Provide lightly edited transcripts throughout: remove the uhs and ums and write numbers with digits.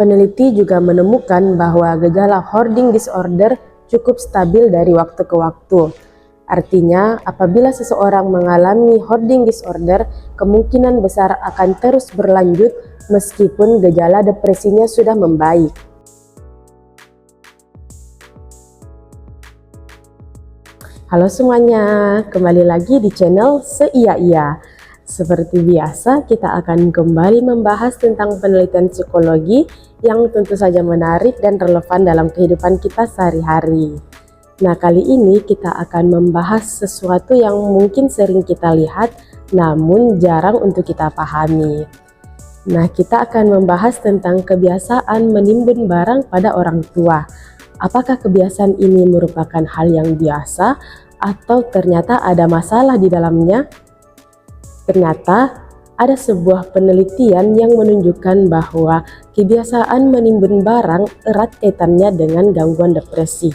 Peneliti juga menemukan bahwa gejala hoarding disorder cukup stabil dari waktu ke waktu. Artinya, apabila seseorang mengalami hoarding disorder, kemungkinan besar akan terus berlanjut meskipun gejala depresinya sudah membaik. Halo semuanya, kembali lagi di channel Seia-Iya. Seperti biasa, kita akan kembali membahas tentang penelitian psikologi yang tentu saja menarik dan relevan dalam kehidupan kita sehari-hari. Nah, kali ini kita akan membahas sesuatu yang mungkin sering kita lihat, namun jarang untuk kita pahami. Nah, kita akan membahas tentang kebiasaan menimbun barang pada orang tua. Apakah kebiasaan ini merupakan hal yang biasa atau ternyata ada masalah di dalamnya? Ternyata ada sebuah penelitian yang menunjukkan bahwa kebiasaan menimbun barang erat kaitannya dengan gangguan depresi.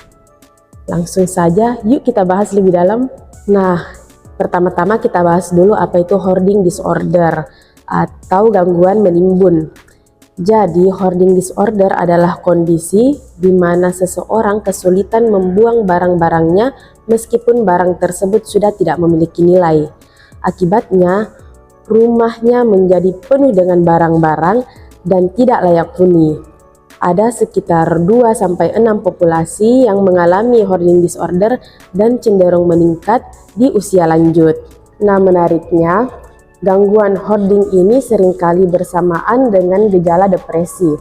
Langsung saja, yuk kita bahas lebih dalam. Nah, pertama-tama kita bahas dulu apa itu hoarding disorder atau gangguan menimbun. Jadi, hoarding disorder adalah kondisi di mana seseorang kesulitan membuang barang-barangnya meskipun barang tersebut sudah tidak memiliki nilai. Akibatnya, rumahnya menjadi penuh dengan barang-barang dan tidak layak huni. Ada sekitar 2-6 populasi yang mengalami hoarding disorder dan cenderung meningkat di usia lanjut. Nah, menariknya, gangguan hoarding ini seringkali bersamaan dengan gejala depresi.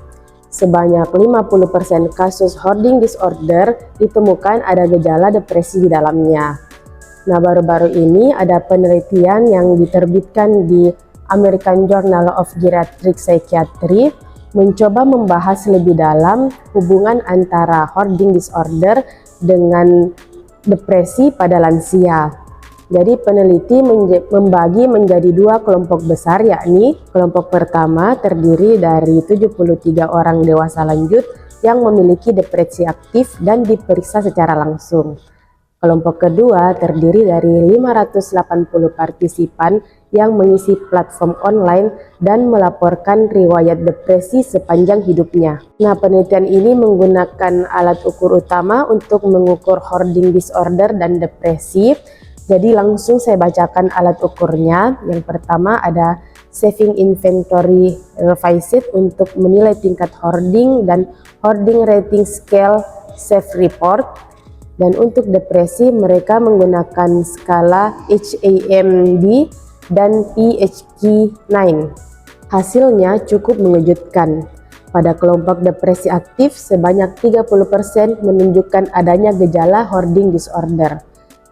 Sebanyak 50% kasus hoarding disorder ditemukan ada gejala depresi di dalamnya. Nah, baru-baru ini ada penelitian yang diterbitkan di American Journal of Geriatric Psychiatry mencoba membahas lebih dalam hubungan antara hoarding disorder dengan depresi pada lansia. Jadi peneliti membagi menjadi dua kelompok besar, yakni kelompok pertama terdiri dari 73 orang dewasa lanjut yang memiliki depresi aktif dan diperiksa secara langsung. Kelompok kedua terdiri dari 580 partisipan yang mengisi platform online dan melaporkan riwayat depresi sepanjang hidupnya. Nah, penelitian ini menggunakan alat ukur utama untuk mengukur hoarding disorder dan depresi. Jadi langsung saya bacakan alat ukurnya. Yang pertama ada Saving Inventory Revised untuk menilai tingkat hoarding dan Hoarding Rating Scale Save Report. Dan untuk depresi mereka menggunakan skala HAM-D dan PHQ-9. Hasilnya cukup mengejutkan. Pada kelompok depresi aktif sebanyak 30% menunjukkan adanya gejala hoarding disorder.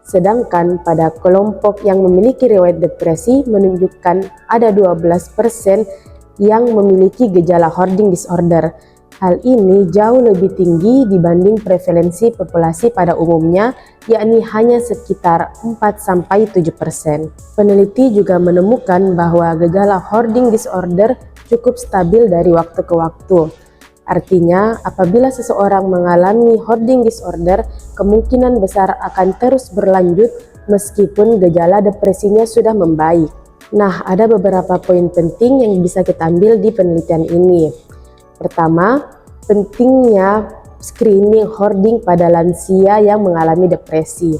Sedangkan pada kelompok yang memiliki riwayat depresi menunjukkan ada 12% yang memiliki gejala hoarding disorder. Hal ini jauh lebih tinggi dibanding prevalensi populasi pada umumnya, yakni hanya sekitar 4-7%. Peneliti juga menemukan bahwa gejala hoarding disorder cukup stabil dari waktu ke waktu. Artinya, apabila seseorang mengalami hoarding disorder, kemungkinan besar akan terus berlanjut meskipun gejala depresinya sudah membaik. Nah, ada beberapa poin penting yang bisa kita ambil di penelitian ini. Pertama, pentingnya screening hoarding pada lansia yang mengalami depresi.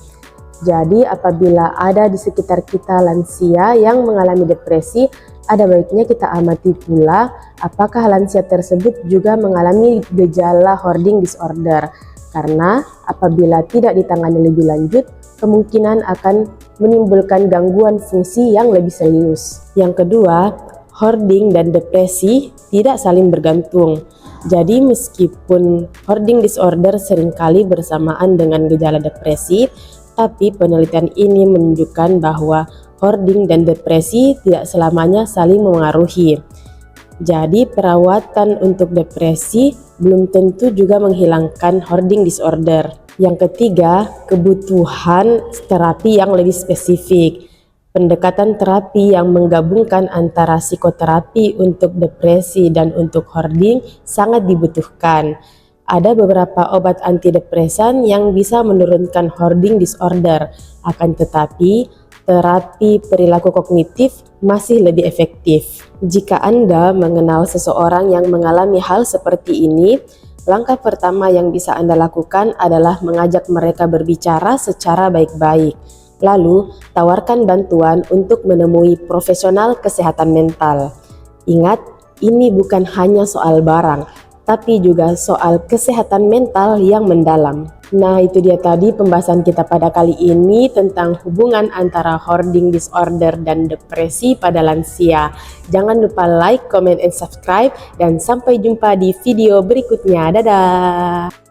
Jadi, apabila ada di sekitar kita lansia yang mengalami depresi, ada baiknya kita amati pula apakah lansia tersebut juga mengalami gejala hoarding disorder. Karena apabila tidak ditangani lebih lanjut, kemungkinan akan menimbulkan gangguan fungsi yang lebih serius. Yang kedua, hoarding dan depresi tidak saling bergantung. Jadi meskipun hoarding disorder seringkali bersamaan dengan gejala depresi, tapi penelitian ini menunjukkan bahwa hoarding dan depresi tidak selamanya saling memengaruhi. Jadi perawatan untuk depresi belum tentu juga menghilangkan hoarding disorder. Yang ketiga, kebutuhan terapi yang lebih spesifik. Pendekatan terapi yang menggabungkan antara psikoterapi untuk depresi dan untuk hoarding sangat dibutuhkan. Ada beberapa obat antidepresan yang bisa menurunkan hoarding disorder, akan tetapi terapi perilaku kognitif masih lebih efektif. Jika Anda mengenal seseorang yang mengalami hal seperti ini, langkah pertama yang bisa Anda lakukan adalah mengajak mereka berbicara secara baik-baik. Lalu, tawarkan bantuan untuk menemui profesional kesehatan mental. Ingat, ini bukan hanya soal barang, tapi juga soal kesehatan mental yang mendalam. Nah, itu dia tadi pembahasan kita pada kali ini tentang hubungan antara hoarding disorder dan depresi pada lansia. Jangan lupa like, comment, and subscribe, dan sampai jumpa di video berikutnya. Dadah!